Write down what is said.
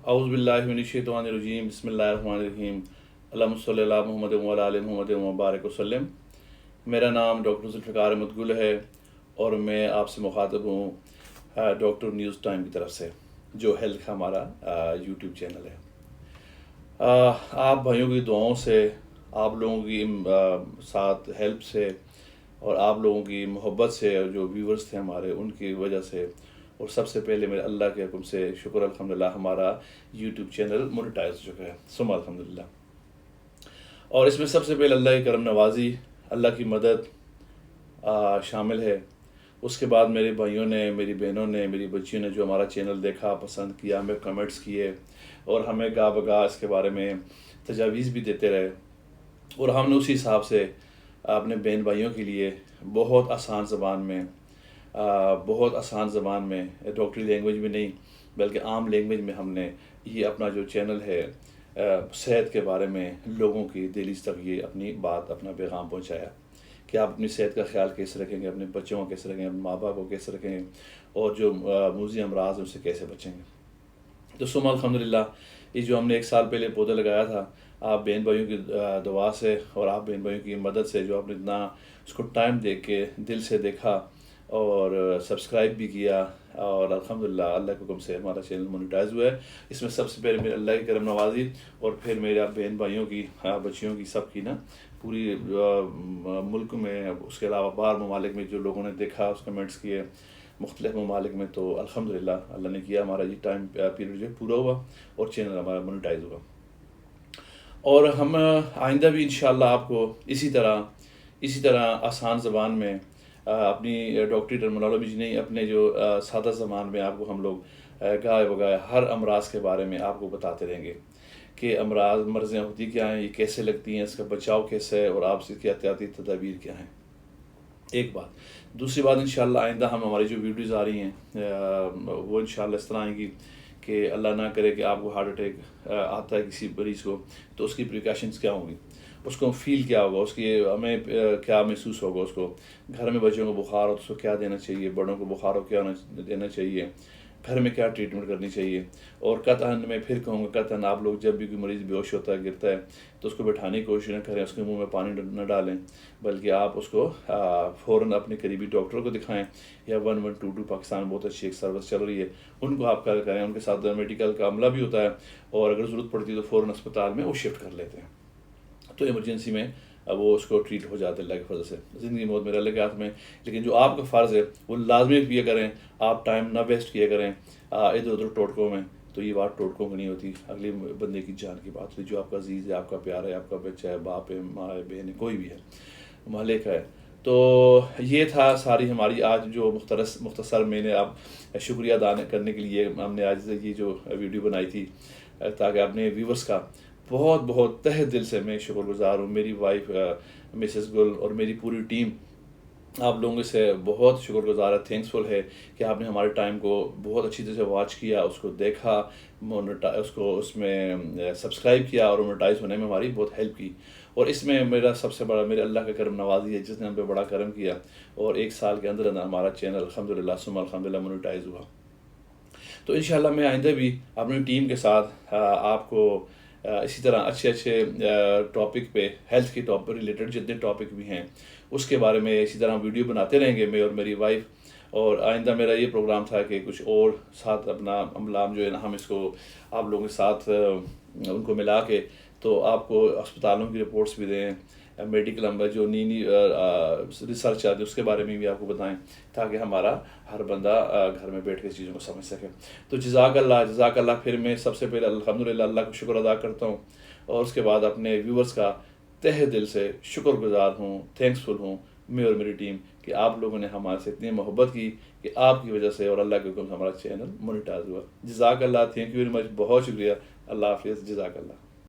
اعوذ باللہ من الشیطان الرجیم، بسم اللہ الرحمن الرحیم، اللہم صلی اللہ محمد وعلی آل محمد وبارک وسلم۔ میرا نام ڈاکٹر ذوالفقار احمد گل ہے اور میں آپ سے مخاطب ہوں ڈاکٹر نیوز ٹائم کی طرف سے، جو ہیلتھ کا ہمارا یوٹیوب چینل ہے۔ آپ بھائیوں کی دعاؤں سے، آپ لوگوں کی ساتھ ہیلپ سے اور آپ لوگوں کی محبت سے، اور جو ویورز تھے ہمارے ان کی وجہ سے، اور سب سے پہلے میرے اللہ کے حکم سے شکر الحمدللہ ہمارا یوٹیوب چینل مونیٹائز ہو چکا ہے، ثم الحمدللہ۔ اور اس میں سب سے پہلے اللہ کی کرم نوازی، اللہ کی مدد شامل ہے۔ اس کے بعد میرے بھائیوں نے، میری بہنوں نے، میری بچیوں نے جو ہمارا چینل دیکھا، پسند کیا، ہمیں کمنٹس کیے اور ہمیں گاہ بگاہ اس کے بارے میں تجاویز بھی دیتے رہے، اور ہم نے اسی حساب سے اپنے بہن بھائیوں کے لیے بہت آسان زبان میں ڈاکٹری لینگویج میں نہیں بلکہ عام لینگویج میں ہم نے یہ اپنا جو چینل ہے صحت کے بارے میں لوگوں کی دہلیز تک یہ اپنی بات، اپنا پیغام پہنچایا کہ آپ اپنی صحت کا خیال کیسے رکھیں گے، اپنے بچوں کو کیسے رکھیں گے، اپنے ماں باپ کو کیسے رکھیں گے، اور جو موذی امراض ہیں ان سے کیسے بچیں گے۔ تو ثم الحمدللہ یہ جو ہم نے 1 سال پہلے پودا لگایا تھا، آپ بہن بھائیوں کی دعا سے اور آپ بہن بھائیوں کی مدد سے، جو آپ نے اتنا اس کو ٹائم دے کے دل سے دیکھا اور سبسکرائب بھی کیا، اور الحمدللہ اللہ کے حکم سے ہمارا چینل مونیٹائز ہوا ہے۔ اس میں سب سے پہلے میرے اللہ کی کرم نوازی اور پھر میرے بہن بھائیوں کی، بچیوں کی، سب کی پوری ملک میں، اس کے علاوہ باہر ممالک میں جو لوگوں نے دیکھا، اس کمنٹس کیے مختلف ممالک میں، تو الحمدللہ اللہ نے کیا، ہمارا یہ ٹائم پیریڈ جو پورا ہوا اور چینل ہمارا مونیٹائز ہوا۔ اور ہم آئندہ بھی انشاءاللہ آپ کو اسی طرح آسان زبان میں، اپنی ڈاکٹری ٹرمنالوجی نہیں، اپنے جو سادہ زبان میں آپ کو ہم لوگ گائے بگائے ہر امراض کے بارے میں آپ کو بتاتے رہیں گے کہ مرضیں ہوتی کیا ہیں، یہ کیسے لگتی ہیں، اس کا بچاؤ کیسے ہے، اور آپ اس کی احتیاطی تدابیر کیا ہیں۔ ایک بات، دوسری بات، انشاءاللہ آئندہ ہماری جو ویڈیوز آ رہی ہیں وہ انشاءاللہ اس طرح آئیں گی کہ اللہ نہ کرے کہ آپ کو ہارٹ اٹیک آتا ہے کسی مریض کو، تو اس کی پریکاشنز کیا ہوں گی، اس کو فیل کیا ہوگا، اس کی ہمیں کیا محسوس ہوگا، اس کو گھر میں بچوں کو بخار ہو تو اس کو کیا دینا چاہیے، بڑوں کو بخار ہو کیا دینا چاہیے، گھر میں کیا ٹریٹمنٹ کرنی چاہیے۔ اور قطعاً میں پھر کہوں گا، قطعاً آپ لوگ جب بھی کوئی مریض بے ہوش ہوتا ہے، گرتا ہے، تو اس کو بٹھانے کی کوشش نہ کریں، اس کے منہ میں پانی نہ ڈالیں، بلکہ آپ اس کو فوراً اپنے قریبی ڈاکٹر کو دکھائیں، یا 1122 پاکستان بہت اچھی ایک سروس چل رہی ہے، ان کو آپ کال کریں، ان کے ساتھ میڈیکل کا عملہ بھی ہوتا ہے، اور اگر ضرورت پڑتی ہے تو فوراً اسپتال میں وہ شفٹ کر لیتے ہیں، تو ایمرجنسی میں وہ اس کو ٹریٹ ہو جاتا ہے اللہ کے فضل سے۔ زندگی موت میرے اللہ کے ہاتھ میں، لیکن جو آپ کا فرض ہے وہ لازمی کیا کریں، آپ ٹائم نہ ویسٹ کیا کریں ادھر ادھر ٹوٹکوں میں، تو یہ بات ٹوٹکوں کی نہیں ہوتی، اگلے بندے کی جان کی بات ہوتی، جو آپ کا عزیز ہے، آپ کا پیار ہے، آپ کا بچہ ہے، باپ ہے، ماں ہے، بہن ہے، کوئی بھی ہے، محلے کا ہے۔ تو یہ تھا ساری ہماری آج جو مختصر میں نے آپ شکریہ ادا کرنے کے لیے ہم نے آج یہ جو ویڈیو بنائی تھی، تاکہ اپنے ویورز کا بہت بہت تہہ دل سے میں شکر گزار ہوں۔ میری وائف مسز گل اور میری پوری ٹیم آپ لوگوں سے بہت شکر گزار ہے، تھینکسفل ہے کہ آپ نے ہمارے ٹائم کو بہت اچھی طرح سے واچ کیا، اس کو دیکھا، اس کو اس میں سبسکرائب کیا، اور مونیٹائز ہونے میں ہماری بہت ہیلپ کی۔ اور اس میں میرا سب سے بڑا، میرے اللہ کا کرم نوازی ہے، جس نے ہم پہ بڑا کرم کیا، اور 1 سال کے اندر ہمارا چینل الحمدللہ ثم الحمدللہ مونیٹائز ہوا۔ تو انشاءاللہ میں آئندہ بھی اپنی ٹیم کے ساتھ آپ کو اسی طرح اچھے ٹاپک پہ، ہیلتھ کے ٹاپک ریلیٹڈ جتنے ٹاپک بھی ہیں اس کے بارے میں اسی طرح ویڈیو بناتے رہیں گے، میں اور میری وائف۔ اور آئندہ میرا یہ پروگرام تھا کہ کچھ اور ساتھ اپنا عملہ جو ہے نا، ہم اس کو آپ لوگوں کے ساتھ ان کو ملا کے، تو آپ کو اسپتالوں کی رپورٹس بھی دیں، میڈیکل عملہ جو نئی ریسرچ آتی ہے اس کے بارے میں بھی آپ کو بتائیں، تاکہ ہمارا ہر بندہ گھر میں بیٹھ کے چیزوں کو سمجھ سکے۔ تو جزاک اللہ۔ پھر میں سب سے پہلے الحمدللہ اللہ کو شکر ادا کرتا ہوں، اور اس کے بعد اپنے ویورز کا تہہ دل سے شکر گزار ہوں، تھینکسفل ہوں، میں اور میری ٹیم، کہ آپ لوگوں نے ہمارے سے اتنی محبت کی کہ آپ کی وجہ سے اور اللہ کے حکم سے ہمارا چینل مونیٹائز ہوا۔ جزاک اللہ، تھینک یو ویری مچ، بہت شکریہ، اللہ حافظ، جزاک اللہ۔